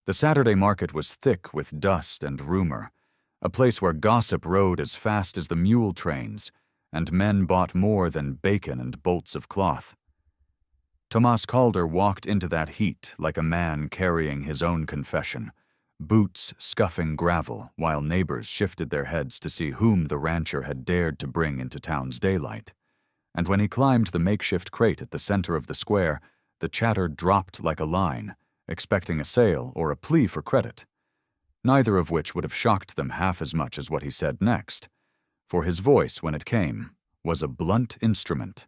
The Saturday market was thick with dust and rumor, a place where gossip rode as fast as the mule trains, and men bought more than bacon and bolts of cloth. Tomas Calder walked into that heat like a man carrying his own confession, boots scuffing gravel while neighbors shifted their heads to see whom the rancher had dared to bring into town's daylight. And when he climbed the makeshift crate at the center of the square, the chatter dropped like a line, expecting a sale or a plea for credit, neither of which would have shocked them half as much as what he said next, for his voice, when it came, was a blunt instrument.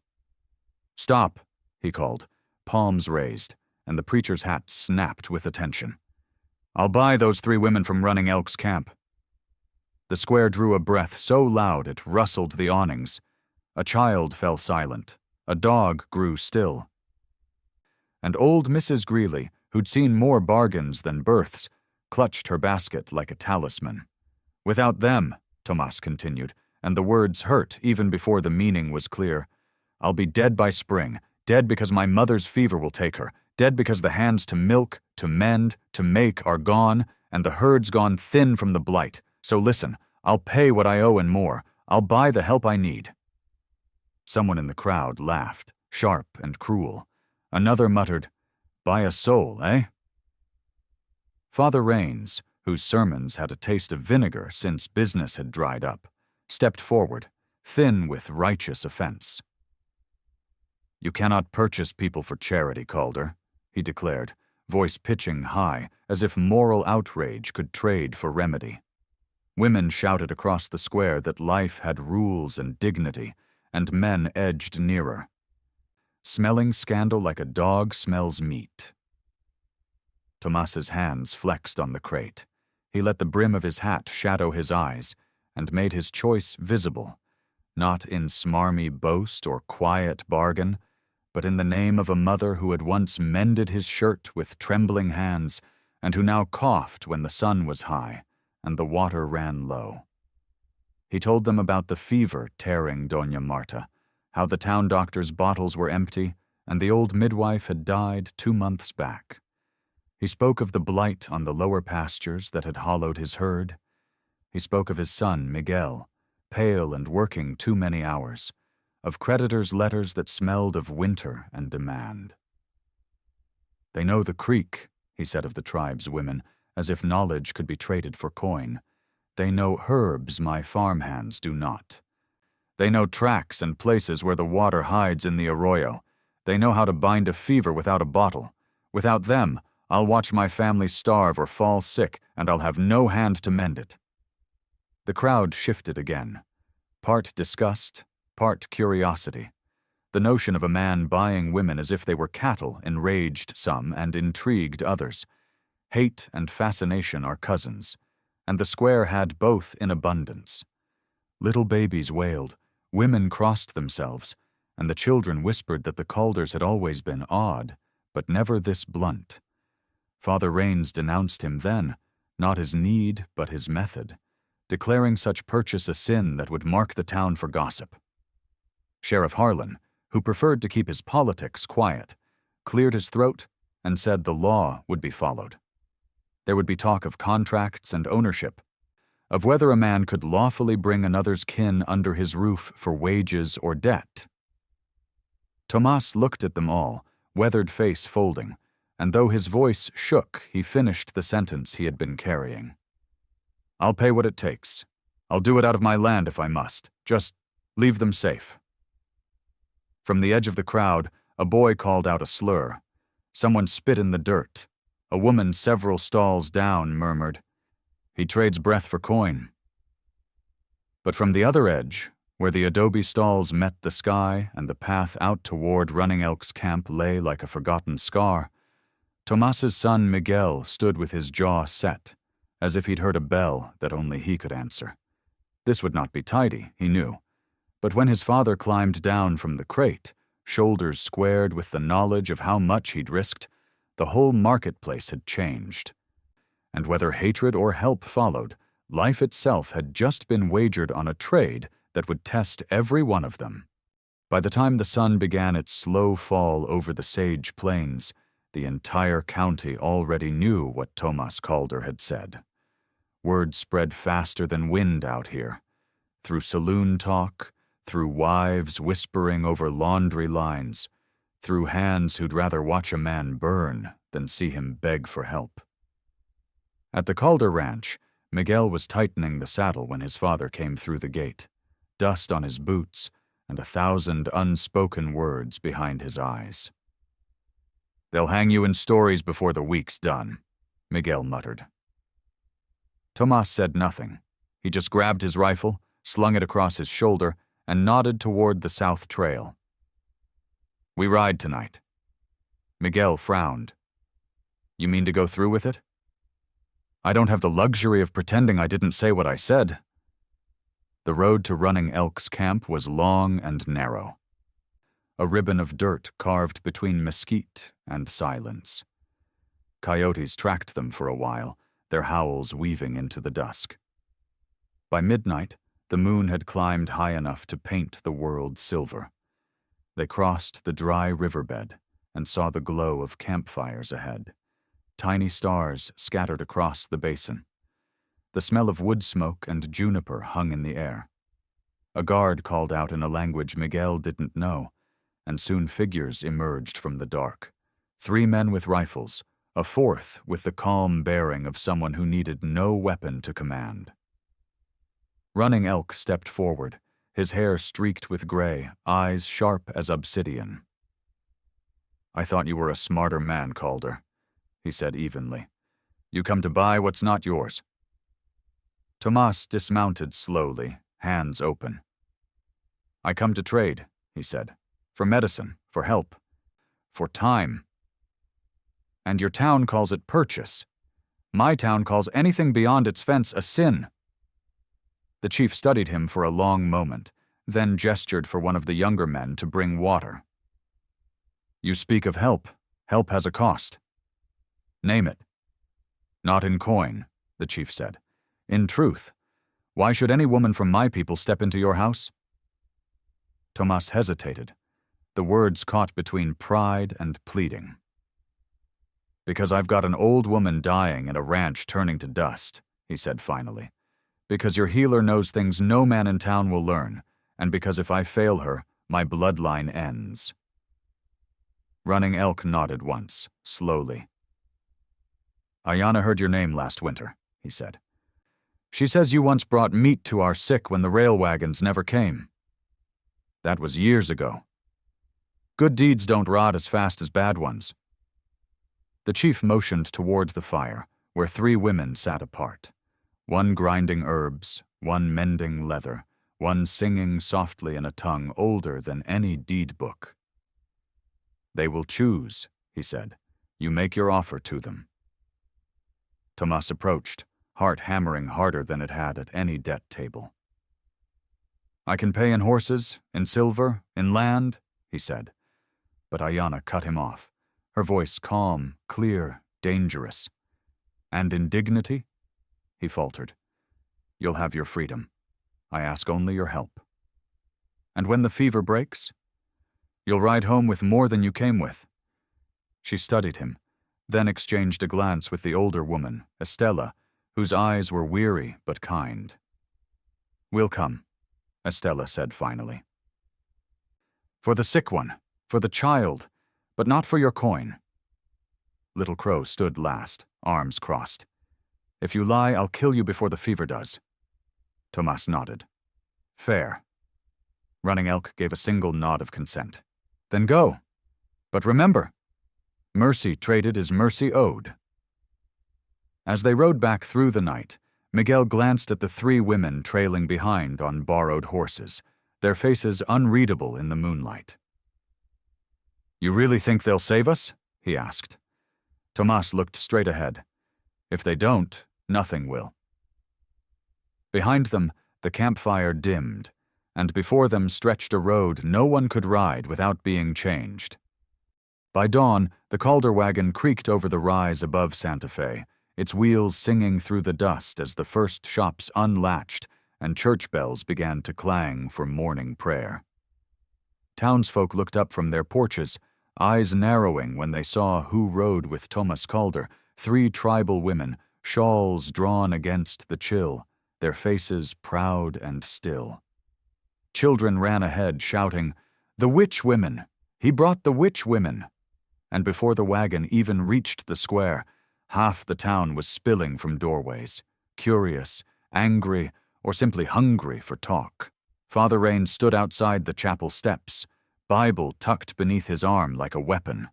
"Stop," he called, palms raised, and the preacher's hat snapped with attention. "I'll buy those 3 women from Running Elk's camp." The square drew a breath so loud it rustled the awnings. A child fell silent. A dog grew still. And old Mrs. Greeley, who'd seen more bargains than births, clutched her basket like a talisman. "Without them," Tomas continued, and the words hurt even before the meaning was clear, "I'll be dead by spring, dead because my mother's fever will take her, dead because the hands to milk, to mend, to make are gone, and the herd's gone thin from the blight. So listen, I'll pay what I owe and more. I'll buy the help I need." Someone in the crowd laughed, sharp and cruel. Another muttered, "Buy a soul, eh?" Father Raines, whose sermons had a taste of vinegar since business had dried up, stepped forward, thin with righteous offense. "You cannot purchase people for charity, Calder," he declared, voice pitching high, as if moral outrage could trade for remedy. Women shouted across the square that life had rules and dignity, and men edged nearer. Smelling scandal like a dog smells meat. Tomas's hands flexed on the crate. He let the brim of his hat shadow his eyes, and made his choice visible, not in smarmy boast or quiet bargain, but in the name of a mother who had once mended his shirt with trembling hands, and who now coughed when the sun was high and the water ran low. He told them about the fever tearing Doña Marta, how the town doctor's bottles were empty, and the old midwife had died 2 months back. He spoke of the blight on the lower pastures that had hollowed his herd. He spoke of his son, Miguel, pale and working too many hours, of creditors' letters that smelled of winter and demand. "They know the creek," he said of the tribe's women, as if knowledge could be traded for coin. "They know herbs my farmhands do not. They know tracks and places where the water hides in the arroyo. They know how to bind a fever without a bottle. Without them, I'll watch my family starve or fall sick, and I'll have no hand to mend it." The crowd shifted again, part disgust, part curiosity. The notion of a man buying women as if they were cattle enraged some and intrigued others. Hate and fascination are cousins, and the square had both in abundance. Little babies wailed, women crossed themselves, and the children whispered that the Calders had always been odd, but never this blunt. Father Raines denounced him then, not his need but his method, declaring such purchase a sin that would mark the town for gossip. Sheriff Harlan, who preferred to keep his politics quiet, cleared his throat and said the law would be followed. There would be talk of contracts and ownership, of whether a man could lawfully bring another's kin under his roof for wages or debt. Tomas looked at them all, weathered face folding, and though his voice shook, he finished the sentence he had been carrying. "I'll pay what it takes. I'll do it out of my land if I must. Just leave them safe." From the edge of the crowd, a boy called out a slur. Someone spit in the dirt. A woman several stalls down murmured, "He trades breath for coin." But from the other edge, where the adobe stalls met the sky and the path out toward Running Elk's camp lay like a forgotten scar, Tomas's son Miguel stood with his jaw set, as if he'd heard a bell that only he could answer. This would not be tidy, he knew, but when his father climbed down from the crate, shoulders squared with the knowledge of how much he'd risked, the whole marketplace had changed. And whether hatred or help followed, life itself had just been wagered on a trade that would test every one of them. By the time the sun began its slow fall over the sage plains, The entire county already knew what Tomas Calder had said. Word spread faster than wind out here, through saloon talk, through wives whispering over laundry lines, through hands who'd rather watch a man burn than see him beg for help. At the Calder Ranch, Miguel was tightening the saddle when his father came through the gate, dust on his boots and 1,000 unspoken words behind his eyes. "They'll hang you in stories before the week's done," Miguel muttered. Tomas said nothing. He just grabbed his rifle, slung it across his shoulder, and nodded toward the south trail. "We ride tonight." Miguel frowned. "You mean to go through with it?" "I don't have the luxury of pretending I didn't say what I said." The road to Running Elk's camp was long and narrow, a ribbon of dirt carved between mesquite and silence. Coyotes tracked them for a while, their howls weaving into the dusk. By midnight, the moon had climbed high enough to paint the world silver. They crossed the dry riverbed and saw the glow of campfires ahead, tiny stars scattered across the basin. The smell of wood smoke and juniper hung in the air. A guard called out in a language Miguel didn't know, and soon figures emerged from the dark. 3 men with rifles, a 4th with the calm bearing of someone who needed no weapon to command. Running Elk stepped forward, his hair streaked with gray, eyes sharp as obsidian. "I thought you were a smarter man, Calder," he said evenly. "You come to buy what's not yours." Tomas dismounted slowly, hands open. "I come to trade," he said. "For medicine, for help, for time. And your town calls it purchase. My town calls anything beyond its fence a sin." The chief studied him for a long moment, then gestured for one of the younger men to bring water. "You speak of help. Help has a cost." "Name it." "Not in coin," the chief said. "In truth. Why should any woman from my people step into your house?" Tomas hesitated, the words caught between pride and pleading. "Because I've got an old woman dying and a ranch turning to dust," he said finally. "Because your healer knows things no man in town will learn, and because if I fail her, my bloodline ends." Running Elk nodded once, slowly. "Ayanna heard your name last winter," he said. "She says you once brought meat to our sick when the rail wagons never came." "That was years ago. Good deeds don't rot as fast as bad ones." The chief motioned toward the fire, where 3 women sat apart, one grinding herbs, one mending leather, one singing softly in a tongue older than any deed book. "They will choose," he said. "You make your offer to them." Tomas approached, heart hammering harder than it had at any debt table. "I can pay in horses, in silver, in land," he said. But Ayanna cut him off, her voice calm, clear, dangerous. "And in dignity?" he faltered. "You'll have your freedom. I ask only your help." "And when the fever breaks?" "You'll ride home with more than you came with." She studied him, then exchanged a glance with the older woman, Estella, whose eyes were weary but kind. "We'll come," Estella said finally. "For the sick one, for the child, but not for your coin." Little Crow stood last, arms crossed. "If you lie, I'll kill you before the fever does." Tomas nodded. "Fair." Running Elk gave a single nod of consent. "Then go. But remember, mercy traded is mercy owed." As they rode back through the night, Miguel glanced at the 3 women trailing behind on borrowed horses, their faces unreadable in the moonlight. "You really think they'll save us?" he asked. Tomas looked straight ahead. "If they don't, nothing will." Behind them, the campfire dimmed, and before them stretched a road no one could ride without being changed. By dawn, the Calder wagon creaked over the rise above Santa Fe, its wheels singing through the dust as the first shops unlatched and church bells began to clang for morning prayer. Townsfolk looked up from their porches, eyes narrowing when they saw who rode with Thomas Calder, 3 tribal women, shawls drawn against the chill, their faces proud and still. Children ran ahead, shouting, "The witch women! He brought the witch women!" And before the wagon even reached the square, half the town was spilling from doorways, curious, angry, or simply hungry for talk. Father Rains stood outside the chapel steps, Bible tucked beneath his arm like a weapon.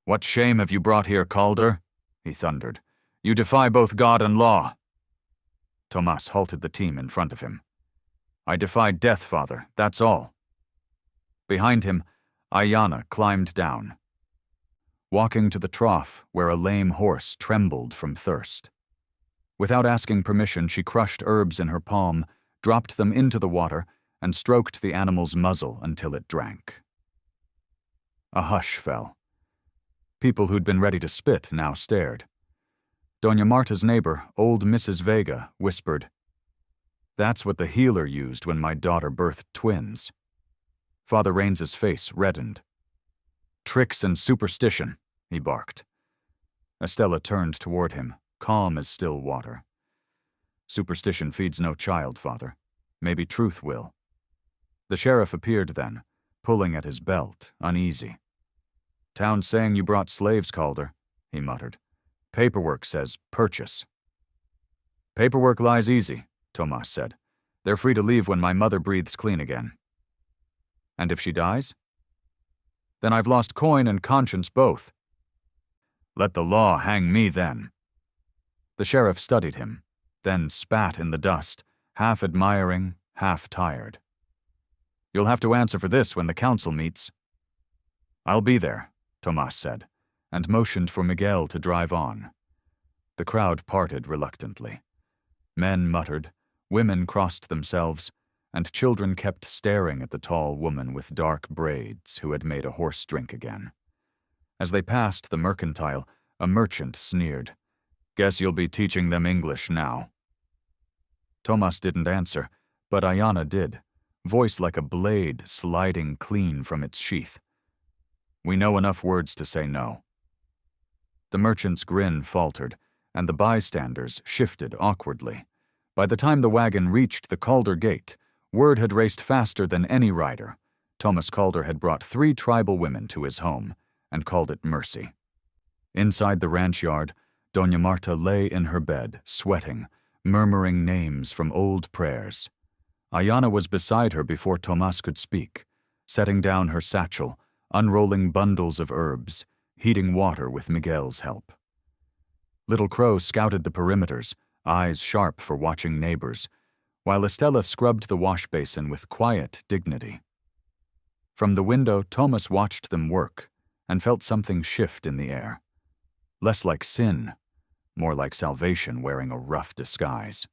"What shame have you brought here, Calder?" he thundered. "You defy both God and law." Tomas halted the team in front of him. "I defy death, Father, that's all." Behind him, Ayana climbed down, walking to the trough where a lame horse trembled from thirst. Without asking permission, she crushed herbs in her palm, dropped them into the water, and stroked the animal's muzzle until it drank. A hush fell. People who'd been ready to spit now stared. Doña Marta's neighbor, old Mrs. Vega, whispered, "That's what the healer used when my daughter birthed twins." Father Rains's face reddened. "Tricks and superstition," he barked. Estella turned toward him, calm as still water. "Superstition feeds no child, Father. Maybe truth will." The sheriff appeared then, pulling at his belt, uneasy. "Town's saying you brought slaves, Calder," he muttered. "Paperwork says purchase." "Paperwork lies easy," Tomas said. "They're free to leave when my mother breathes clean again." "And if she dies?" "Then I've lost coin and conscience both." "Let the law hang me then." The sheriff studied him, then spat in the dust, half admiring, half tired. "You'll have to answer for this when the council meets." "I'll be there," Tomas said, and motioned for Miguel to drive on. The crowd parted reluctantly. Men muttered, women crossed themselves, and children kept staring at the tall woman with dark braids who had made a horse drink again. As they passed the mercantile, a merchant sneered, "Guess you'll be teaching them English now." Tomas didn't answer, but Ayana did, voice like a blade sliding clean from its sheath. "We know enough words to say no." The merchant's grin faltered, and the bystanders shifted awkwardly. By the time the wagon reached the Calder gate, word had raced faster than any rider. Thomas Calder had brought 3 tribal women to his home and called it mercy. Inside the ranch yard, Doña Marta lay in her bed, sweating, murmuring names from old prayers. Ayana was beside her before Tomas could speak, setting down her satchel, unrolling bundles of herbs, heating water with Miguel's help. Little Crow scouted the perimeters, eyes sharp for watching neighbors, while Estella scrubbed the wash basin with quiet dignity. From the window, Thomas watched them work and felt something shift in the air. Less like sin, more like salvation wearing a rough disguise.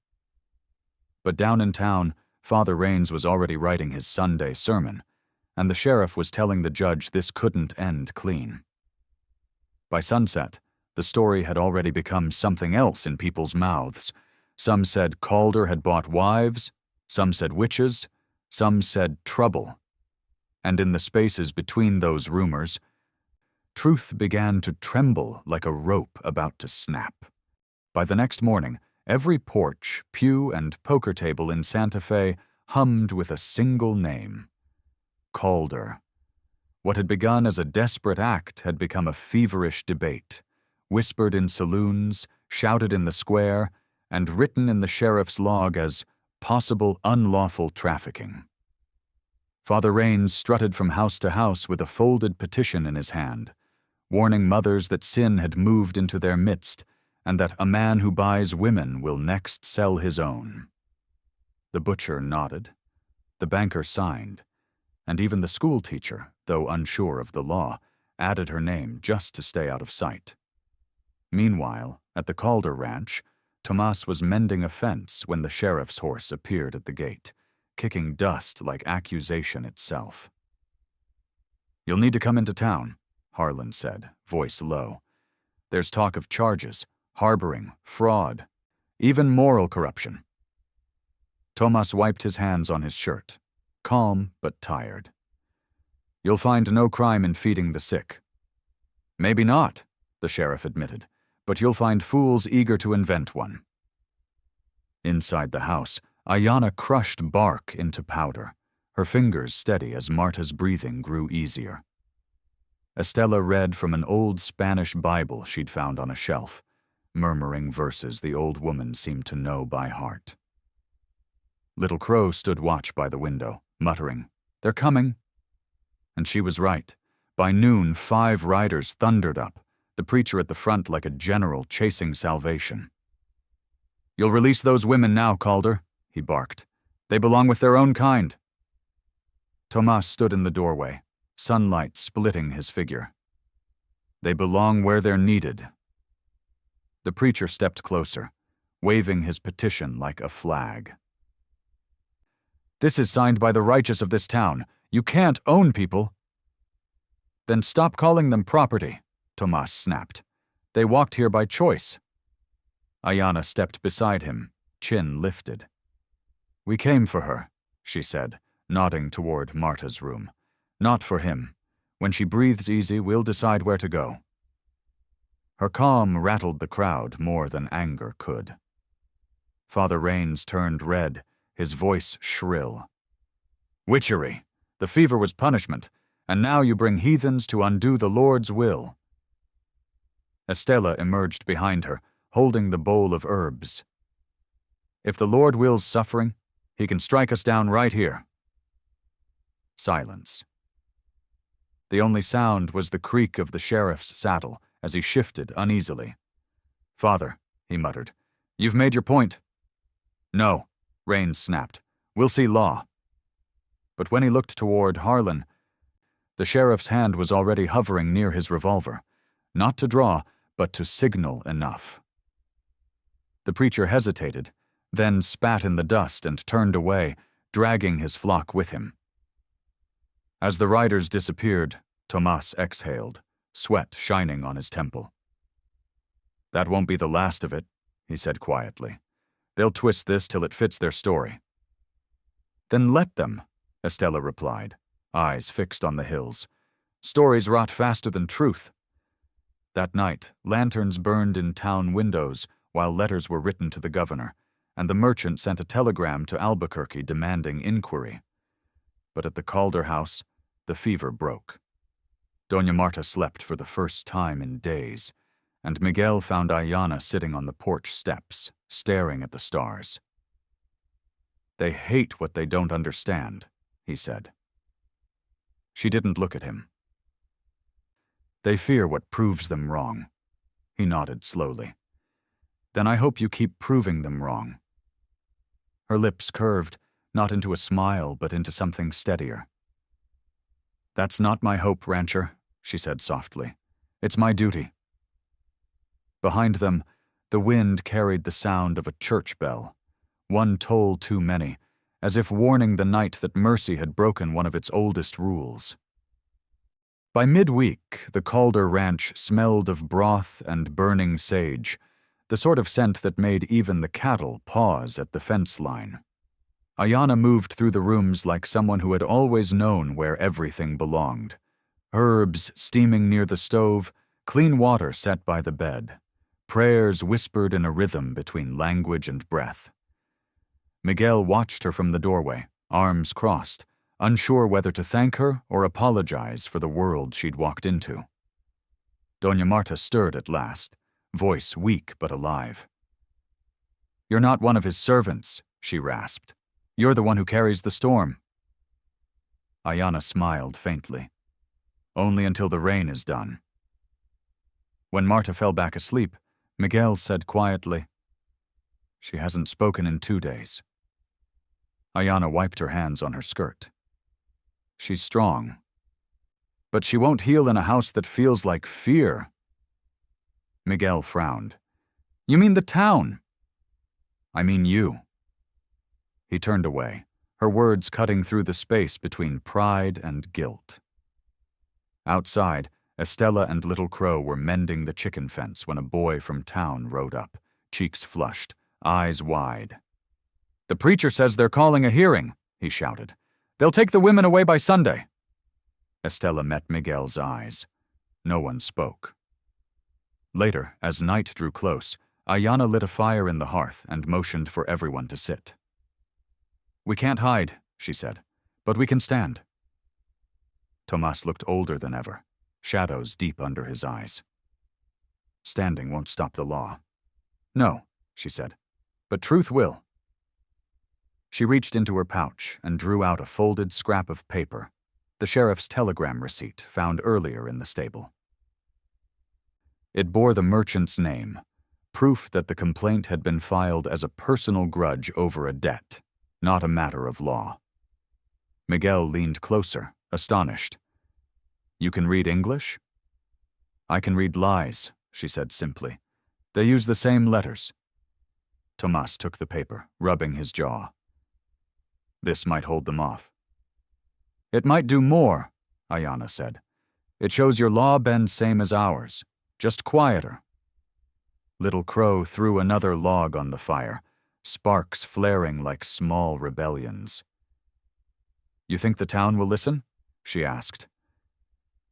But down in town, Father Rains was already writing his Sunday sermon, and the sheriff was telling the judge this couldn't end clean. By sunset, the story had already become something else in people's mouths. Some said Calder had bought wives, some said witches, some said trouble. And in the spaces between those rumors, truth began to tremble like a rope about to snap. By the next morning, every porch, pew, and poker table in Santa Fe hummed with a single name: Calder. What had begun as a desperate act had become a feverish debate, whispered in saloons, shouted in the square, and written in the sheriff's log as possible unlawful trafficking. Father Rains strutted from house to house with a folded petition in his hand, warning mothers that sin had moved into their midst and that a man who buys women will next sell his own. The butcher nodded, the banker signed, and even the school teacher, though unsure of the law, added her name just to stay out of sight. Meanwhile, at the Calder ranch, Tomas was mending a fence when the sheriff's horse appeared at the gate, kicking dust like accusation itself. "You'll need to come into town," Harlan said, voice low. "There's talk of charges, harboring, fraud, even moral corruption." Tomas wiped his hands on his shirt, calm but tired. "You'll find no crime in feeding the sick," Maybe not, the sheriff admitted, but you'll find fools eager to invent one. Inside the house, Ayanna crushed bark into powder, her fingers steady as Marta's breathing grew easier. Estella read from an old Spanish Bible she'd found on a shelf, murmuring verses the old woman seemed to know by heart. Little Crow stood watch by the window, muttering, "They're coming." And she was right. By noon, 5 riders thundered up, the preacher at the front like a general chasing salvation. "You'll release those women now, Calder," he barked. "They belong with their own kind." Tomas stood in the doorway, sunlight splitting his figure. "They belong where they're needed." The preacher stepped closer, waving his petition like a flag. "This is signed by the righteous of this town. You can't own people." "Then stop calling them property," Tomas snapped. "They walked here by choice." Ayanna stepped beside him, chin lifted. "We came for her," she said, nodding toward Marta's room. "Not for him. When she breathes easy, we'll decide where to go." Her calm rattled the crowd more than anger could. Father Rains turned red, his voice shrill. "Witchery! The fever was punishment, and now you bring heathens to undo the Lord's will." Estella emerged behind her, holding the bowl of herbs. "If the Lord wills suffering, he can strike us down right here." Silence. The only sound was the creak of the sheriff's saddle as he shifted uneasily. "Father," he muttered, "you've made your point." "No," Rains snapped. "We'll see law." But when he looked toward Harlan, the sheriff's hand was already hovering near his revolver, not to draw, but to signal enough. The preacher hesitated, then spat in the dust and turned away, dragging his flock with him. As the riders disappeared, Tomas exhaled, sweat shining on his temple. "That won't be the last of it," he said quietly. "They'll twist this till it fits their story." "Then let them," Estella replied, eyes fixed on the hills. "Stories rot faster than truth." That night, lanterns burned in town windows while letters were written to the governor, and the merchant sent a telegram to Albuquerque demanding inquiry. But at the Calder house, the fever broke. Doña Marta slept for the first time in days, and Miguel found Ayanna sitting on the porch steps, staring at the stars. "They hate what they don't understand," he said. She didn't look at him. "They fear what proves them wrong." He nodded slowly. "Then I hope you keep proving them wrong." Her lips curved, not into a smile, but into something steadier. "That's not my hope, rancher," she said softly. "It's my duty." Behind them, the wind carried the sound of a church bell, one toll too many, as if warning the night that mercy had broken one of its oldest rules. By midweek, the Calder ranch smelled of broth and burning sage, the sort of scent that made even the cattle pause at the fence line. Ayanna moved through the rooms like someone who had always known where everything belonged. Herbs steaming near the stove, clean water set by the bed, prayers whispered in a rhythm between language and breath. Miguel watched her from the doorway, arms crossed, unsure whether to thank her or apologize for the world she'd walked into. Doña Marta stirred at last, voice weak but alive. "You're not one of his servants," she rasped. "You're the one who carries the storm." Ayanna smiled faintly. "Only until the rain is done." When Marta fell back asleep, Miguel said quietly, "She hasn't spoken in 2 days." Ayanna wiped her hands on her skirt. "She's strong. But she won't heal in a house that feels like fear." Miguel frowned. "You mean the town?" "I mean you." He turned away, her words cutting through the space between pride and guilt. Outside, Estella and Little Crow were mending the chicken fence when a boy from town rode up, cheeks flushed, eyes wide. "The preacher says they're calling a hearing," he shouted. "They'll take the women away by Sunday." Estella met Miguel's eyes. No one spoke. Later, as night drew close, Ayanna lit a fire in the hearth and motioned for everyone to sit. "We can't hide," she said, "but we can stand." Tomas looked older than ever, shadows deep under his eyes. "Standing won't stop the law." "No," she said, "but truth will." She reached into her pouch and drew out a folded scrap of paper, the sheriff's telegram receipt found earlier in the stable. It bore the merchant's name, proof that the complaint had been filed as a personal grudge over a debt, not a matter of law. Miguel leaned closer, astonished. "You can read English?" "I can read lies," she said simply. "They use the same letters." Tomas took the paper, rubbing his jaw. "This might hold them off." "It might do more," Ayanna said. "It shows your law bends same as ours, just quieter." Little Crow threw another log on the fire, sparks flaring like small rebellions. "You think the town will listen?" she asked.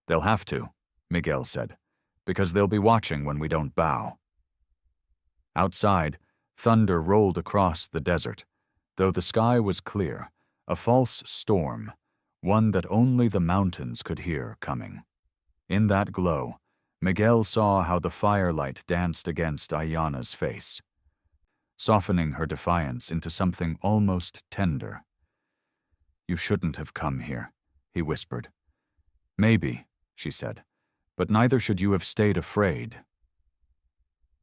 "They'll have to," Miguel said, "because they'll be watching when we don't bow." Outside, thunder rolled across the desert, though the sky was clear, a false storm, one that only the mountains could hear coming. In that glow, Miguel saw how the firelight danced against Ayanna's face, softening her defiance into something almost tender. "You shouldn't have come here," he whispered. "Maybe," she said, "but neither should you have stayed afraid."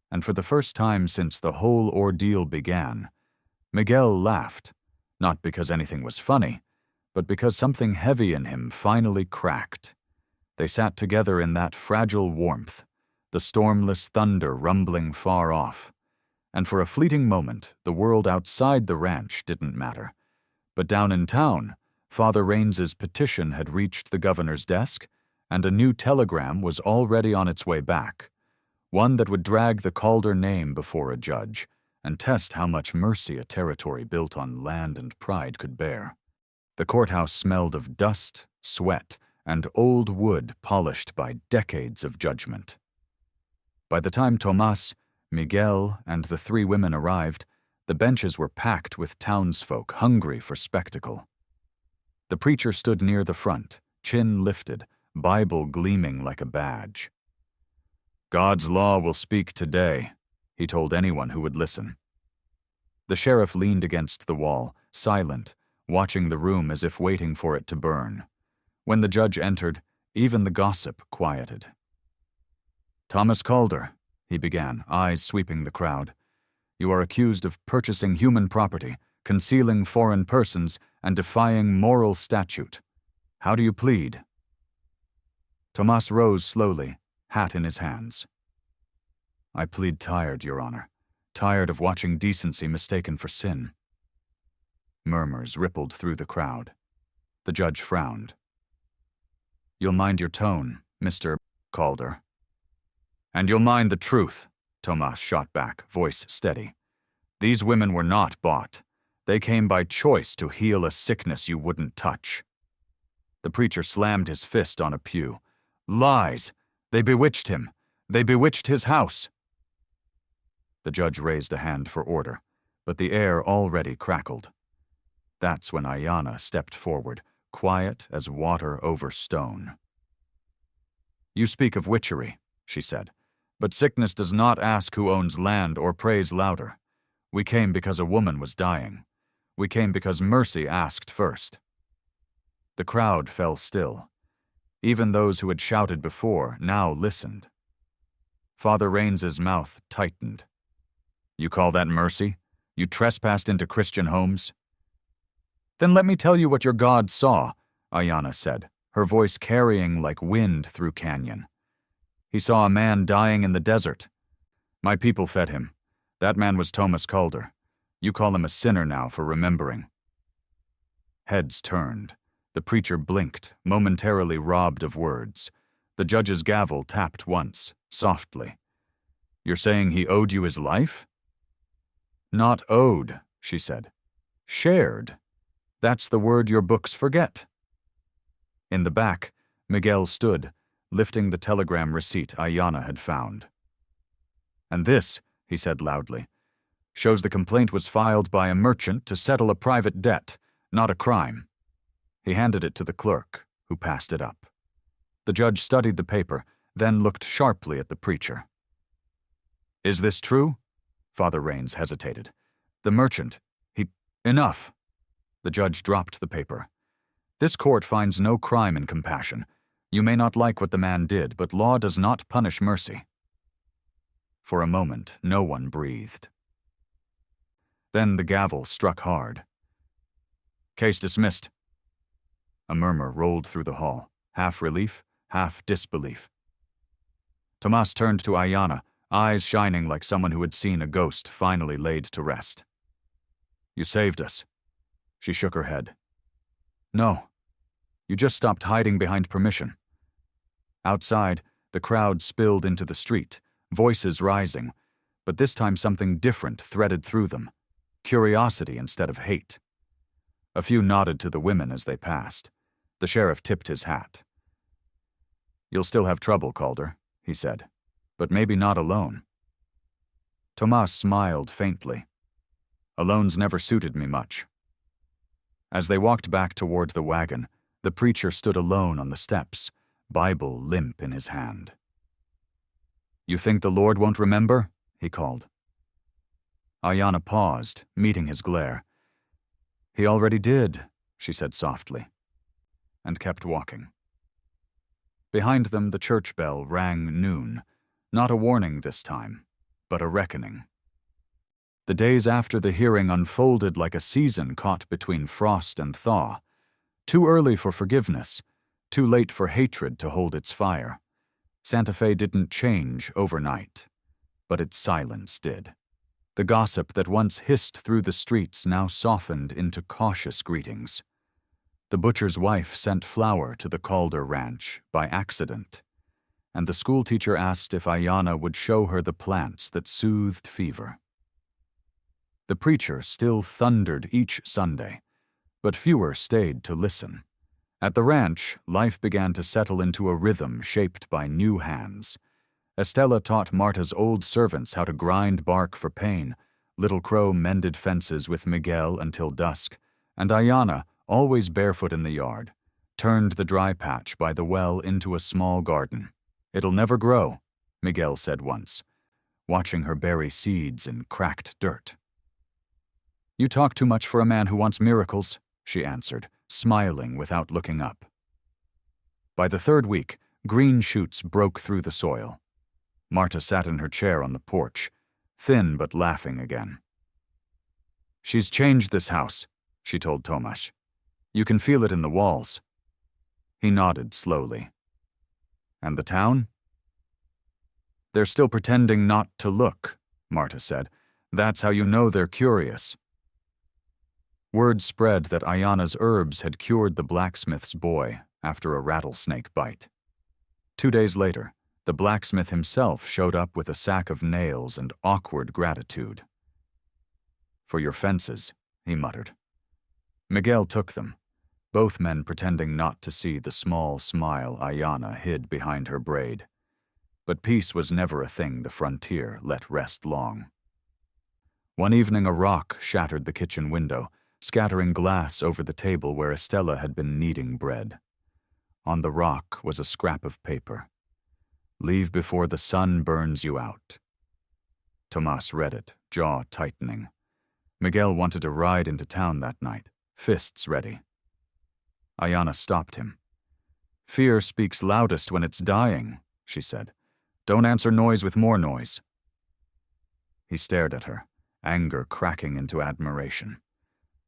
And for the first time since the whole ordeal began, Miguel laughed, not because anything was funny, but because something heavy in him finally cracked. They sat together in that fragile warmth, the stormless thunder rumbling far off, and for a fleeting moment the world outside the ranch didn't matter. But down in town, Father Raines's petition had reached the governor's desk, and a new telegram was already on its way back, one that would drag the Calder name before a judge and test how much mercy a territory built on land and pride could bear. The courthouse smelled of dust, sweat, and old wood polished by decades of judgment. By the time Tomas, Miguel, and the three women arrived, the benches were packed with townsfolk hungry for spectacle. The preacher stood near the front, chin lifted, Bible gleaming like a badge. "God's law will speak today," he told anyone who would listen. The sheriff leaned against the wall, silent, watching the room as if waiting for it to burn. When the judge entered, even the gossip quieted. "Thomas Calder," he began, eyes sweeping the crowd, "you are accused of purchasing human property, concealing foreign persons, and defying moral statute. How do you plead?" Tomas rose slowly, hat in his hands. "I plead tired, Your Honor, tired of watching decency mistaken for sin." Murmurs rippled through the crowd. The judge frowned. "You'll mind your tone, Mr. Calder." "And you'll mind the truth," Tomas shot back, voice steady. "These women were not bought. They came by choice to heal a sickness you wouldn't touch." The preacher slammed his fist on a pew. "Lies! They bewitched him. They bewitched his house." The judge raised a hand for order, but the air already crackled. That's when Ayanna stepped forward, quiet as water over stone. "You speak of witchery," she said, "but sickness does not ask who owns land or prays louder. We came because a woman was dying. We came because mercy asked first." The crowd fell still. Even those who had shouted before now listened. Father Raines's mouth tightened. "You call that mercy? You trespassed into Christian homes?" "Then let me tell you what your God saw," Ayanna said, her voice carrying like wind through canyon. "He saw a man dying in the desert. My people fed him. That man was Thomas Calder. You call him a sinner now for remembering." Heads turned. The preacher blinked, momentarily robbed of words. The judge's gavel tapped once, softly. "You're saying he owed you his life?" "Not owed," she said. "Shared. That's the word your books forget." In the back, Miguel stood, lifting the telegram receipt Ayanna had found. "And this," he said loudly, "shows the complaint was filed by a merchant to settle a private debt, not a crime." He handed it to the clerk, who passed it up. The judge studied the paper, then looked sharply at the preacher. "Is this true?" Father Rains hesitated. "The merchant, Enough." The judge dropped the paper. "This court finds no crime in compassion. You may not like what the man did, but law does not punish mercy." For a moment, no one breathed. Then the gavel struck hard. "Case dismissed." A murmur rolled through the hall, half relief, half disbelief. Tomas turned to Ayanna, eyes shining like someone who had seen a ghost finally laid to rest. "You saved us." She shook her head. "No. You just stopped hiding behind permission." Outside, the crowd spilled into the street, voices rising, but this time something different threaded through them, curiosity instead of hate. A few nodded to the women as they passed. The sheriff tipped his hat. "You'll still have trouble, Calder," he said, "but maybe not alone." Tomas smiled faintly. "Alone's never suited me much." As they walked back toward the wagon, the preacher stood alone on the steps, Bible limp in his hand. "You think the Lord won't remember?" he called. Ayanna paused, meeting his glare. "He already did," she said softly, and kept walking. Behind them, the church bell rang noon, not a warning this time, but a reckoning. The days after the hearing unfolded like a season caught between frost and thaw, too early for forgiveness, too late for hatred to hold its fire. Santa Fe didn't change overnight, but its silence did. The gossip that once hissed through the streets now softened into cautious greetings. The butcher's wife sent flour to the Calder ranch by accident, and the schoolteacher asked if Ayanna would show her the plants that soothed fever. The preacher still thundered each Sunday, but fewer stayed to listen. At the ranch, life began to settle into a rhythm shaped by new hands. Estella taught Marta's old servants how to grind bark for pain, Little Crow mended fences with Miguel until dusk, and Ayanna, always barefoot in the yard, turned the dry patch by the well into a small garden. "It'll never grow," Miguel said once, watching her bury seeds in cracked dirt. "You talk too much for a man who wants miracles," she answered, smiling without looking up. By the third week, green shoots broke through the soil. Marta sat in her chair on the porch, thin but laughing again. "She's changed this house," she told Tomas. "You can feel it in the walls." He nodded slowly. "And the town?" "They're still pretending not to look," Marta said. "That's how you know they're curious." Word spread that Ayanna's herbs had cured the blacksmith's boy after a rattlesnake bite. 2 days later, the blacksmith himself showed up with a sack of nails and awkward gratitude. "For your fences," he muttered. Miguel took them, both men pretending not to see the small smile Ayanna hid behind her braid. But peace was never a thing the frontier let rest long. One evening a rock shattered the kitchen window, scattering glass over the table where Estella had been kneading bread. On the rock was a scrap of paper. "Leave before the sun burns you out." Tomas read it, jaw tightening. Miguel wanted to ride into town that night, fists ready. Ayanna stopped him. "Fear speaks loudest when it's dying," she said. "Don't answer noise with more noise." He stared at her, anger cracking into admiration.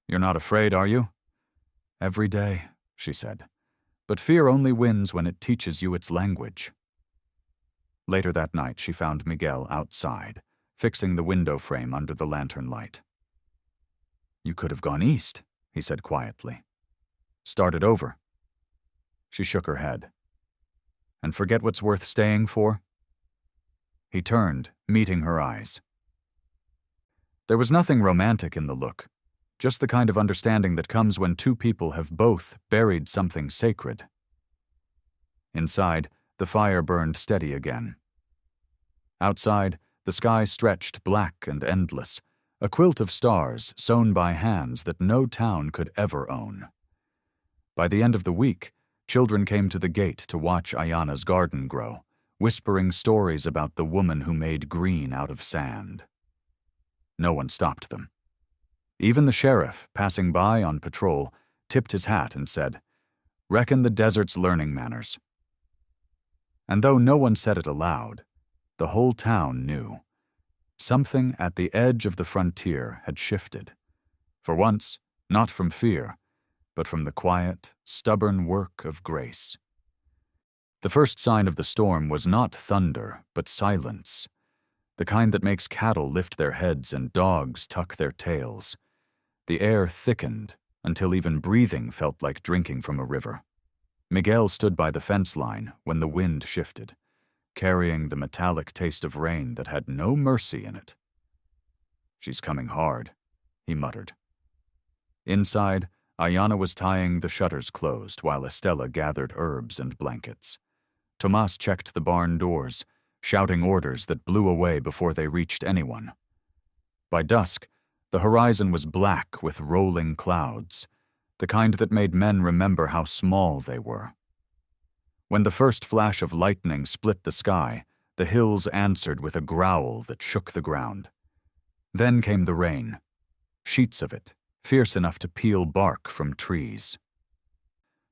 "You're not afraid, are you?" "Every day," she said. "But fear only wins when it teaches you its language." Later that night, she found Miguel outside, fixing the window frame under the lantern light. "You could have gone east," he said quietly. "Started over." She shook her head. "And forget what's worth staying for?" He turned, meeting her eyes. There was nothing romantic in the look, just the kind of understanding that comes when two people have both buried something sacred. Inside, The fire burned steady again. Outside, the sky stretched black and endless, a quilt of stars sewn by hands that no town could ever own. By the end of the week, children came to the gate to watch Ayana's garden grow, whispering stories about the woman who made green out of sand. No one stopped them. Even the sheriff, passing by on patrol, tipped his hat and said, "Reckon the desert's learning manners." And though no one said it aloud, the whole town knew. Something at the edge of the frontier had shifted. For once, not from fear, but from the quiet, stubborn work of grace. The first sign of the storm was not thunder, but silence, the kind that makes cattle lift their heads and dogs tuck their tails. The air thickened until even breathing felt like drinking from a river. Miguel stood by the fence line when the wind shifted, carrying the metallic taste of rain that had no mercy in it. "She's coming hard," he muttered. Inside, Ayana was tying the shutters closed while Estella gathered herbs and blankets. Tomas checked the barn doors, shouting orders that blew away before they reached anyone. By dusk, the horizon was black with rolling clouds, the kind that made men remember how small they were. When the first flash of lightning split the sky, the hills answered with a growl that shook the ground. Then came the rain, sheets of it, fierce enough to peel bark from trees.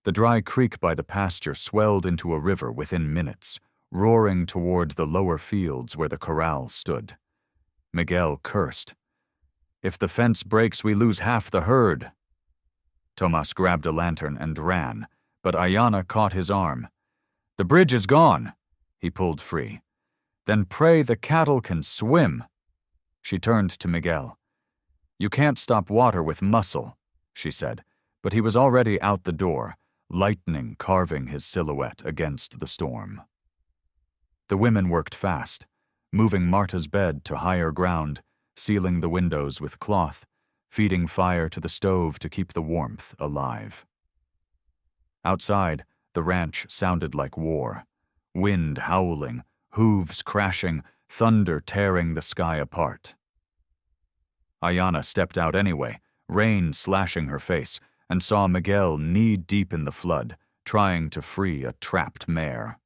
The dry creek by the pasture swelled into a river within minutes, roaring toward the lower fields where the corral stood. Miguel cursed. "If the fence breaks, we lose half the herd." Tomas grabbed a lantern and ran, but Ayana caught his arm. "The bridge is gone." He pulled free. "Then pray the cattle can swim." She turned to Miguel. "You can't stop water with muscle," she said, but he was already out the door, lightning carving his silhouette against the storm. The women worked fast, moving Marta's bed to higher ground, sealing the windows with cloth, feeding fire to the stove to keep the warmth alive. Outside, the ranch sounded like war, wind howling, hooves crashing, thunder tearing the sky apart. Ayana stepped out anyway, rain slashing her face, and saw Miguel knee-deep in the flood, trying to free a trapped mare.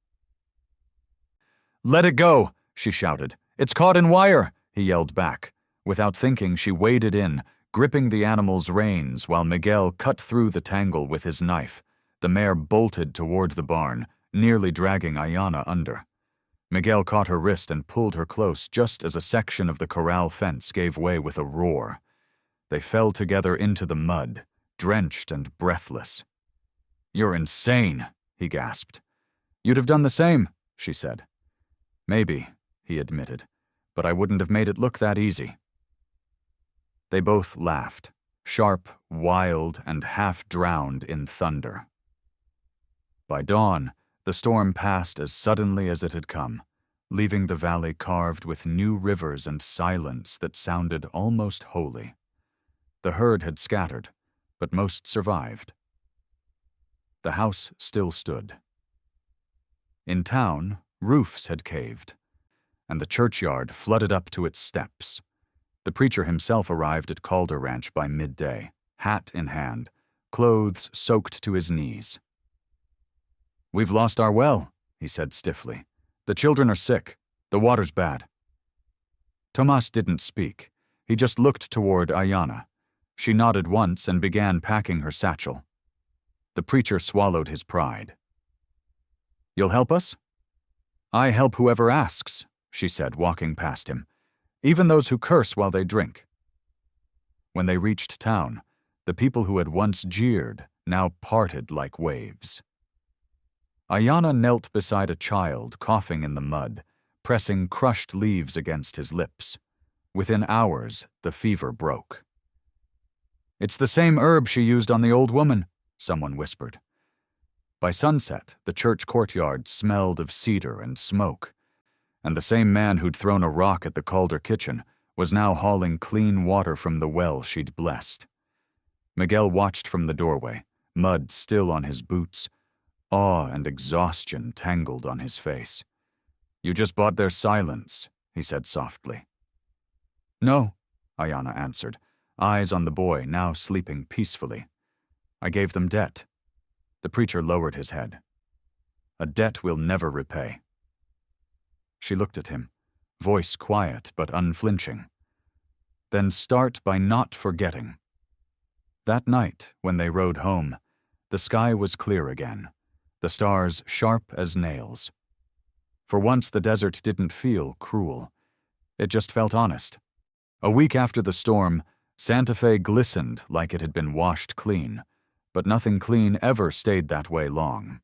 "Let it go," she shouted. "It's caught in wire," he yelled back. Without thinking, she waded in, gripping the animal's reins while Miguel cut through the tangle with his knife. The mare bolted toward the barn, nearly dragging Ayana under. Miguel caught her wrist and pulled her close just as a section of the corral fence gave way with a roar. They fell together into the mud, drenched and breathless. "You're insane," he gasped. "You'd have done the same," she said. "Maybe," he admitted, "but I wouldn't have made it look that easy." They both laughed, sharp, wild, and half-drowned in thunder. By dawn, the storm passed as suddenly as it had come, leaving the valley carved with new rivers and silence that sounded almost holy. The herd had scattered, but most survived. The house still stood. In town, roofs had caved, and the churchyard flooded up to its steps. The preacher himself arrived at Calder Ranch by midday, hat in hand, clothes soaked to his knees. "We've lost our well," he said stiffly. "The children are sick. The water's bad." Tomas didn't speak. He just looked toward Ayana. She nodded once and began packing her satchel. The preacher swallowed his pride. "You'll help us?" "I help whoever asks," she said, walking past him. "Even those who curse while they drink." When they reached town, the people who had once jeered now parted like waves. Ayana knelt beside a child coughing in the mud, pressing crushed leaves against his lips. Within hours, the fever broke. "It's the same herb she used on the old woman," someone whispered. By sunset, the church courtyard smelled of cedar and smoke, and the same man who'd thrown a rock at the Calder kitchen was now hauling clean water from the well she'd blessed. Miguel watched from the doorway, mud still on his boots, Awe and exhaustion tangled on his face. "You just bought their silence," he said softly. "No," Ayana answered, eyes on the boy now sleeping peacefully. "I gave them debt." The preacher lowered his head. "A debt we'll never repay." She looked at him, voice quiet but unflinching. "Then start by not forgetting." That night, when they rode home, the sky was clear again, the stars sharp as nails. For once the desert didn't feel cruel. It just felt honest. A week after the storm, Santa Fe glistened like it had been washed clean, but nothing clean ever stayed that way long.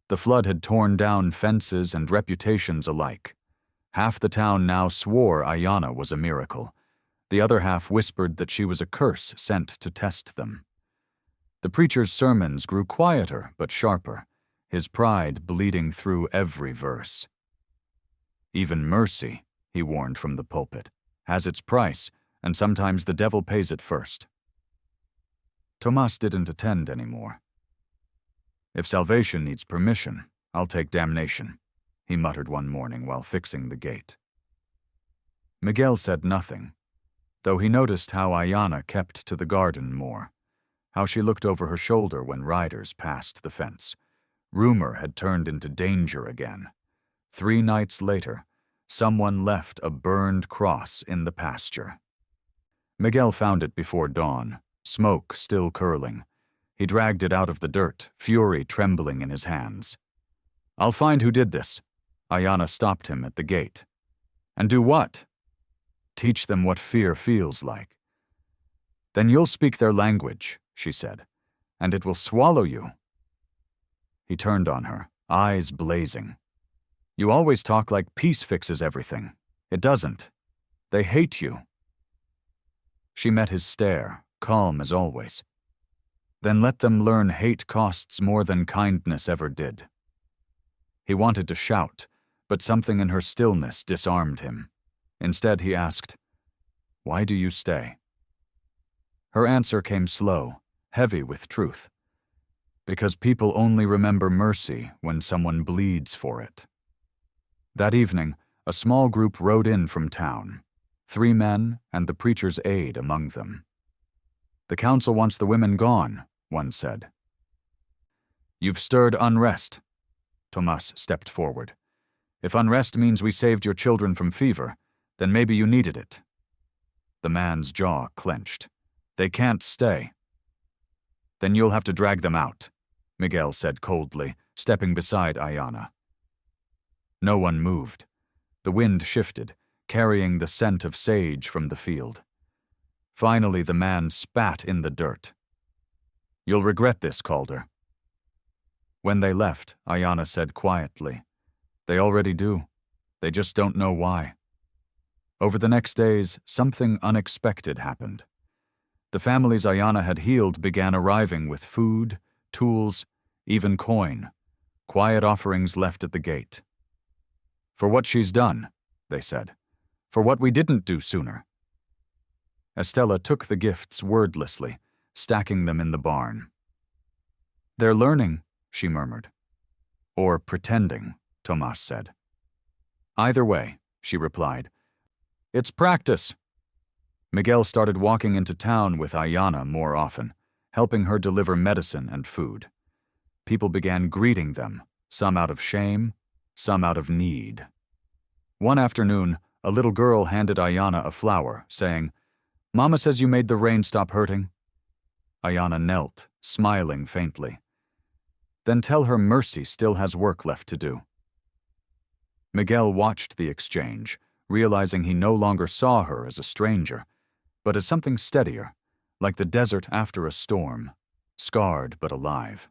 The flood had torn down fences and reputations alike. Half the town now swore Ayana was a miracle. The other half whispered that she was a curse sent to test them. The preacher's sermons grew quieter but sharper, his pride bleeding through every verse. "Even mercy," he warned from the pulpit, "has its price, and sometimes the devil pays it first." Tomas didn't attend anymore. "If salvation needs permission, I'll take damnation," he muttered one morning while fixing the gate. Miguel said nothing, though he noticed how Ayana kept to the garden more, how she looked over her shoulder when riders passed the fence. Rumor had turned into danger again. 3 nights later, someone left a burned cross in the pasture. Miguel found it before dawn, smoke still curling. He dragged it out of the dirt, fury trembling in his hands. "I'll find who did this." Ayana stopped him at the gate. "And do what?" "Teach them what fear feels like." "Then you'll speak their language," she said, "and it will swallow you." He turned on her, eyes blazing. "You always talk like peace fixes everything. It doesn't. They hate you." She met his stare, calm as always. "Then let them learn hate costs more than kindness ever did." He wanted to shout, but something in her stillness disarmed him. Instead, he asked, "Why do you stay?" Her answer came slow, heavy with truth. "Because people only remember mercy when someone bleeds for it." That evening, a small group rode in from town, 3 men and the preacher's aide among them. "The council wants the women gone," one said. "You've stirred unrest." Tomas stepped forward. "If unrest means we saved your children from fever, then maybe you needed it." The man's jaw clenched. "They can't stay." "Then you'll have to drag them out," Miguel said coldly, stepping beside Ayana. No one moved. The wind shifted, carrying the scent of sage from the field. Finally, the man spat in the dirt. "You'll regret this, Calder." When they left, Ayana said quietly, "They already do. They just don't know why." Over the next days, something unexpected happened. The families Ayana had healed began arriving with food, tools, even coin, quiet offerings left at the gate. "For what she's done," they said. "For what we didn't do sooner." Estella took the gifts wordlessly, stacking them in the barn. "They're learning," she murmured. "Or pretending," Tomas said. "Either way," she replied. "It's practice." Miguel started walking into town with Ayana more often, helping her deliver medicine and food. People began greeting them, some out of shame, some out of need. One afternoon, a little girl handed Ayana a flower, saying, "Mama says you made the rain stop hurting." Ayana knelt, smiling faintly. "Then tell her mercy still has work left to do." Miguel watched the exchange, realizing he no longer saw her as a stranger, but as something steadier, like the desert after a storm, scarred but alive.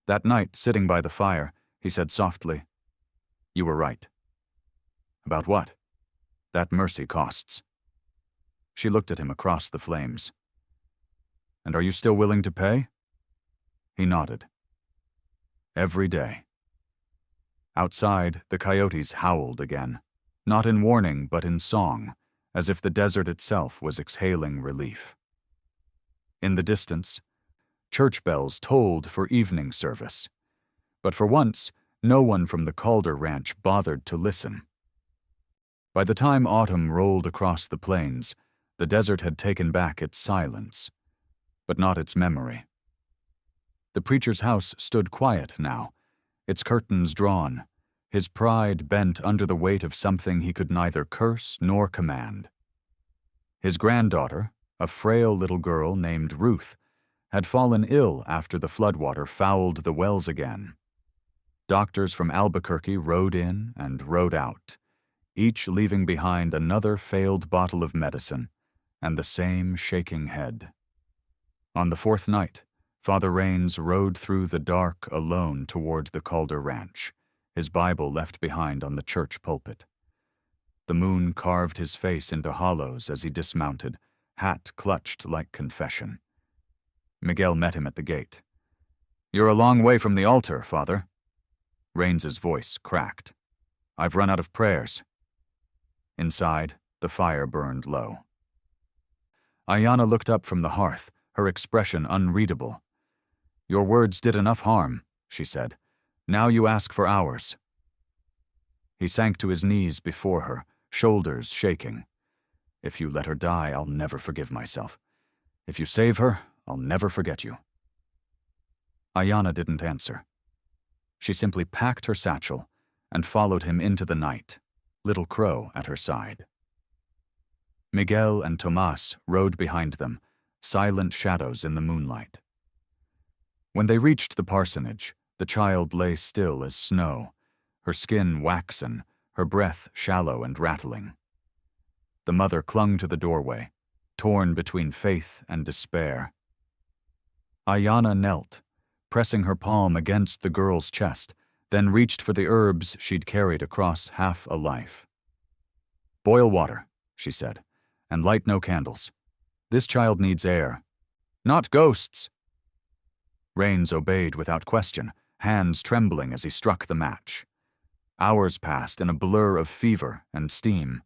That night, sitting by the fire, he said softly, "You were right." "About what?" "That mercy costs." She looked at him across the flames. "And are you still willing to pay?" He nodded. Every day. Outside, the coyotes howled again, not in warning but in song, as if the desert itself was exhaling relief. In the distance, Church bells tolled for evening service. But for once, no one from the Calder ranch bothered to listen. By the time autumn rolled across the plains, the desert had taken back its silence, but not its memory. The preacher's house stood quiet now, its curtains drawn, his pride bent under the weight of something he could neither curse nor command. His granddaughter, a frail little girl named Ruth, had fallen ill after the floodwater fouled the wells again. Doctors from Albuquerque rode in and rode out, each leaving behind another failed bottle of medicine and the same shaking head. On the fourth night, Father Rains rode through the dark alone toward the Calder ranch, his Bible left behind on the church pulpit. The moon carved his face into hollows as he dismounted, hat clutched like confession. Miguel met him at the gate. "You're a long way from the altar, Father." Rains's voice cracked. "I've run out of prayers." Inside, the fire burned low. Ayanna looked up from the hearth, her expression unreadable. "Your words did enough harm," she said. "Now you ask for ours." He sank to his knees before her, shoulders shaking. "If you let her die, I'll never forgive myself. If you save her, I'll never forget you." Ayanna didn't answer. She simply packed her satchel and followed him into the night, Little Crow at her side. Miguel and Tomas rode behind them, silent shadows in the moonlight. When they reached the parsonage, the child lay still as snow, her skin waxen, her breath shallow and rattling. The mother clung to the doorway, torn between faith and despair. Ayanna knelt, pressing her palm against the girl's chest, then reached for the herbs she'd carried across half a life. "Boil water," she said, "and light no candles. This child needs air. Not ghosts." Rains obeyed without question, hands trembling as he struck the match. Hours passed in a blur of fever and steam.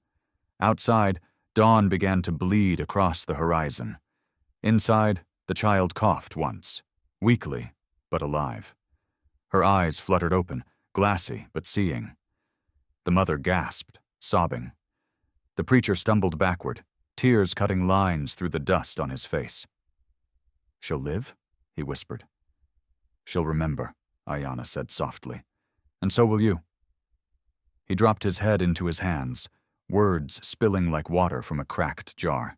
Outside, dawn began to bleed across the horizon. Inside, the child coughed once, weakly but alive. Her eyes fluttered open, glassy but seeing. The mother gasped, sobbing. The preacher stumbled backward, tears cutting lines through the dust on his face. "She'll live?" he whispered. "She'll remember," Ayanna said softly. "And so will you." He dropped his head into his hands, words spilling like water from a cracked jar.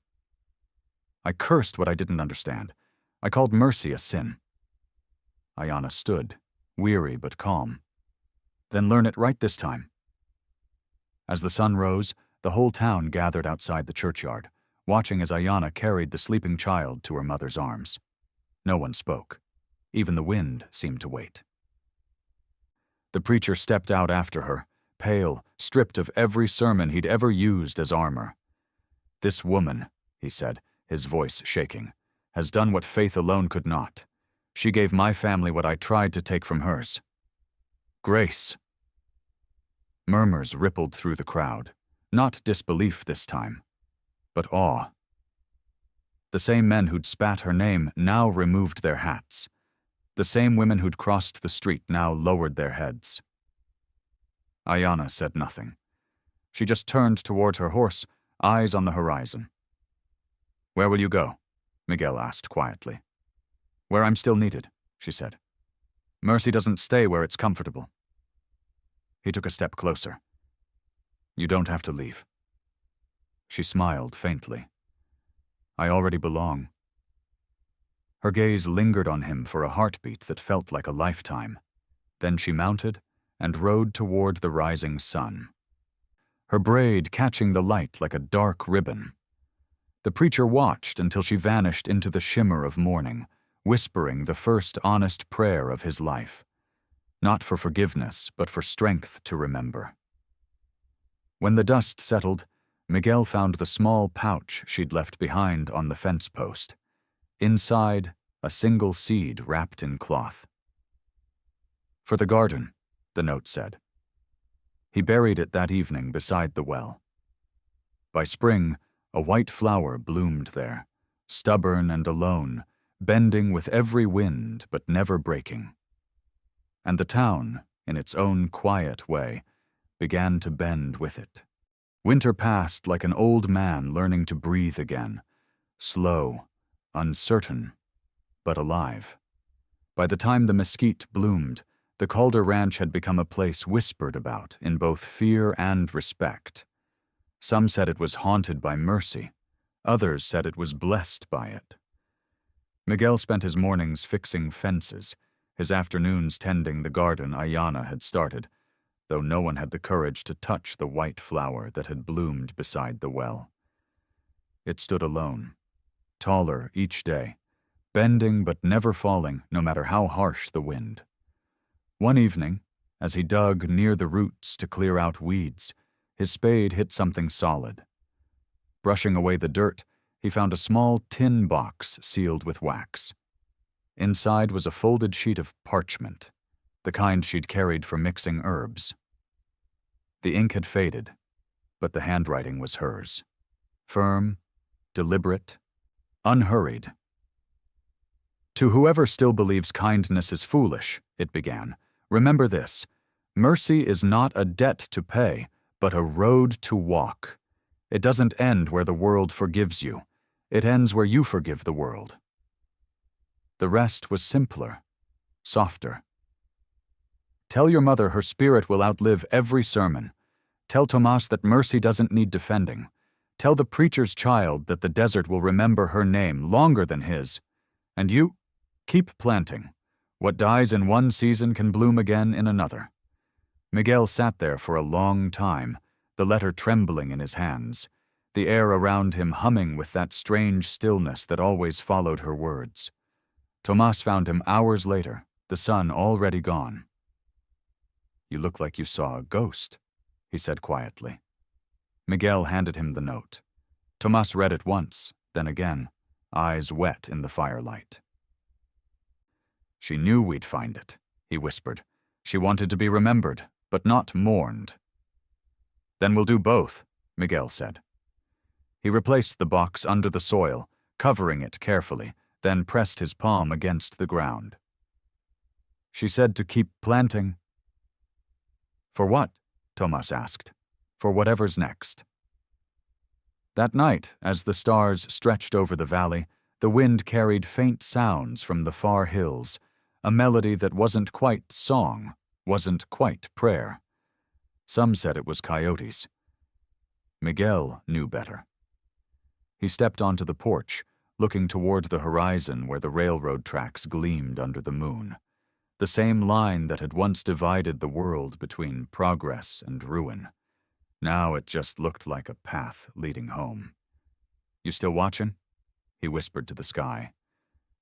"I cursed what I didn't understand. I called mercy a sin." Ayanna stood, weary but calm. "Then learn it right this time." As the sun rose, the whole town gathered outside the churchyard, watching as Ayanna carried the sleeping child to her mother's arms. No one spoke. Even the wind seemed to wait. The preacher stepped out after her, pale, stripped of every sermon he'd ever used as armor. "This woman," he said, his voice shaking, "has done what faith alone could not. She gave my family what I tried to take from hers. Grace." Murmurs rippled through the crowd, not disbelief this time, but awe. The same men who'd spat her name now removed their hats. The same women who'd crossed the street now lowered their heads. Ayanna said nothing. She just turned toward her horse, eyes on the horizon. "Where will you go?" Miguel asked quietly. "Where I'm still needed," she said. "Mercy doesn't stay where it's comfortable." He took a step closer. "You don't have to leave." She smiled faintly. "I already belong." Her gaze lingered on him for a heartbeat that felt like a lifetime. Then she mounted and rode toward the rising sun, her braid catching the light like a dark ribbon. The preacher watched until she vanished into the shimmer of morning, whispering the first honest prayer of his life, not for forgiveness, but for strength to remember. When the dust settled, Miguel found the small pouch she'd left behind on the fence post. Inside, a single seed wrapped in cloth. "For the garden," the note said. He buried it that evening beside the well. By spring, a white flower bloomed there, stubborn and alone, bending with every wind but never breaking. And the town, in its own quiet way, began to bend with it. Winter passed like an old man learning to breathe again, slow, uncertain, but alive. By the time the mesquite bloomed, the Calder Ranch had become a place whispered about in both fear and respect. Some said it was haunted by mercy. Others said it was blessed by it. Miguel spent his mornings fixing fences, his afternoons tending the garden Ayanna had started, though no one had the courage to touch the white flower that had bloomed beside the well. It stood alone, taller each day, bending but never falling no matter how harsh the wind. One evening, as he dug near the roots to clear out weeds, his spade hit something solid. Brushing away the dirt, he found a small tin box sealed with wax. Inside was a folded sheet of parchment, the kind she'd carried for mixing herbs. The ink had faded, but the handwriting was hers. Firm, deliberate, unhurried. To whoever still believes kindness is foolish, it began, remember this: mercy is not a debt to pay, but a road to walk. It doesn't end where the world forgives you. It ends where you forgive the world. The rest was simpler, softer. Tell your mother her spirit will outlive every sermon. Tell Tomas that mercy doesn't need defending. Tell the preacher's child that the desert will remember her name longer than his. And you, keep planting. What dies in one season can bloom again in another. Miguel sat there for a long time, the letter trembling in his hands, the air around him humming with that strange stillness that always followed her words. Tomas found him hours later, the sun already gone. "You look like you saw a ghost," he said quietly. Miguel handed him the note. Tomas read it once, then again, eyes wet in the firelight. "She knew we'd find it," he whispered. "She wanted to be remembered, but not mourned." "Then we'll do both," Miguel said. He replaced the box under the soil, covering it carefully, then pressed his palm against the ground. "She said to keep planting." "For what?" Tomas asked. "For whatever's next." That night, as the stars stretched over the valley, the wind carried faint sounds from the far hills, a melody that wasn't quite song, wasn't quite prayer. Some said it was coyotes. Miguel knew better. He stepped onto the porch, looking toward the horizon where the railroad tracks gleamed under the moon, the same line that had once divided the world between progress and ruin. Now it just looked like a path leading home. "You still watching?" he whispered to the sky.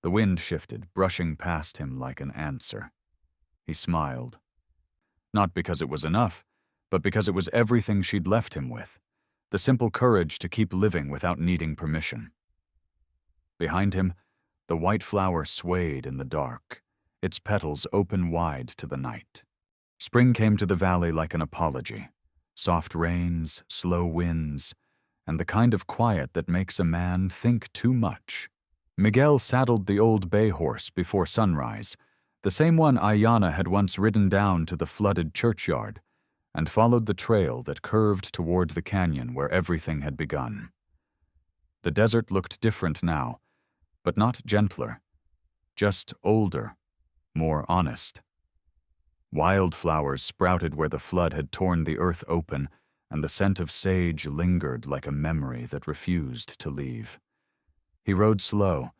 The wind shifted, brushing past him like an answer. He smiled. Not because it was enough, but because it was everything she'd left him with, the simple courage to keep living without needing permission. Behind him, the white flower swayed in the dark, its petals open wide to the night. Spring came to the valley like an apology. Soft rains, slow winds, and the kind of quiet that makes a man think too much. Miguel saddled the old bay horse before sunrise, the same one Ayanna had once ridden down to the flooded churchyard, and followed the trail that curved toward the canyon where everything had begun. The desert looked different now, but not gentler, just older, more honest. Wildflowers sprouted where the flood had torn the earth open, and the scent of sage lingered like a memory that refused to leave. He rode slow,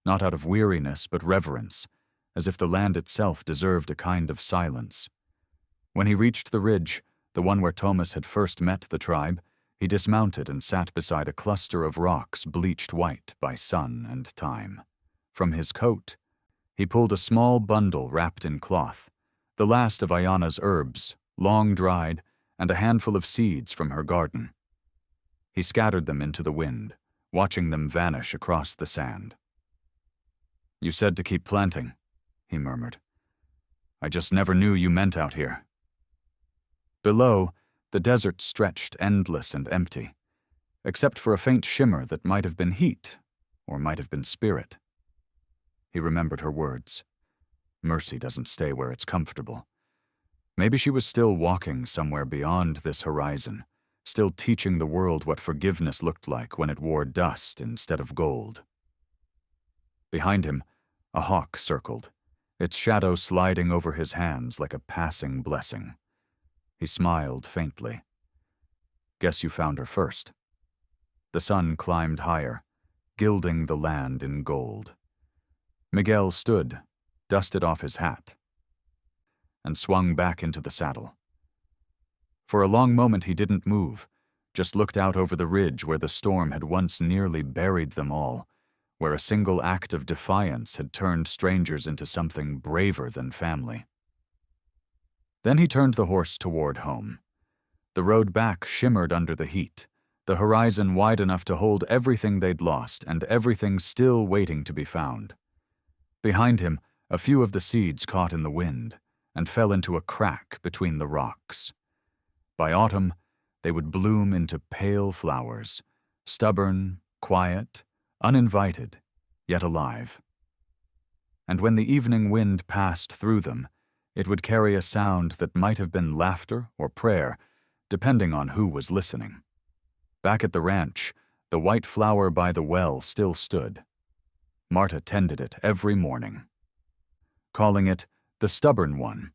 not out of weariness but reverence, as if the land itself deserved a kind of silence. When he reached the ridge, the one where Tomas had first met the tribe, he dismounted and sat beside a cluster of rocks bleached white by sun and time. From his coat, he pulled a small bundle wrapped in cloth, the last of Ayanna's herbs, long dried, and a handful of seeds from her garden. He scattered them into the wind, watching them vanish across the sand. "You said to keep planting," he murmured. "I just never knew you meant out here." Below, the desert stretched endless and empty, except for a faint shimmer that might have been heat, or might have been spirit. He remembered her words. Mercy doesn't stay where it's comfortable. Maybe she was still walking somewhere beyond this horizon, still teaching the world what forgiveness looked like when it wore dust instead of gold. Behind him, a hawk circled, its shadow sliding over his hands like a passing blessing. He smiled faintly. Guess you found her first. The sun climbed higher, gilding the land in gold. Miguel stood, dusted off his hat, and swung back into the saddle. For a long moment he didn't move, just looked out over the ridge where the storm had once nearly buried them all, where a single act of defiance had turned strangers into something braver than family. Then he turned the horse toward home. The road back shimmered under the heat, the horizon wide enough to hold everything they'd lost and everything still waiting to be found. Behind him, a few of the seeds caught in the wind and fell into a crack between the rocks. By autumn, they would bloom into pale flowers, stubborn, quiet, uninvited, yet alive. And when the evening wind passed through them, it would carry a sound that might have been laughter or prayer, depending on who was listening. Back at the ranch, the white flower by the well still stood. Marta tended it every morning, calling it the stubborn one,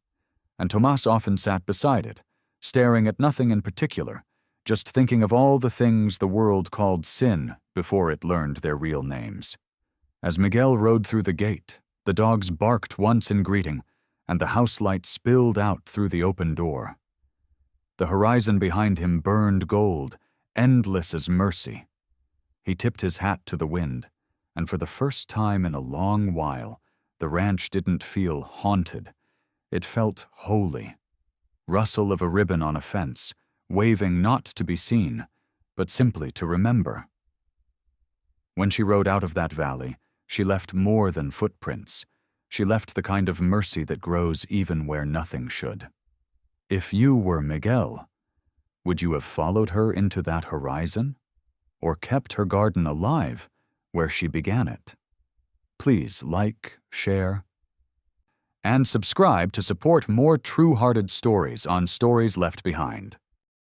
and Tomas often sat beside it, staring at nothing in particular, just thinking of all the things the world called sin before it learned their real names. As Miguel rode through the gate, the dogs barked once in greeting, and the house light spilled out through the open door. The horizon behind him burned gold, endless as mercy. He tipped his hat to the wind, and for the first time in a long while, the ranch didn't feel haunted. It felt holy. Rustle of a ribbon on a fence, waving not to be seen, but simply to remember. When she rode out of that valley, she left more than footprints. She left the kind of mercy that grows even where nothing should. If you were Miguel, would you have followed her into that horizon, or kept her garden alive where she began it? Please like, share, and subscribe to support more true-hearted stories on Stories Left Behind.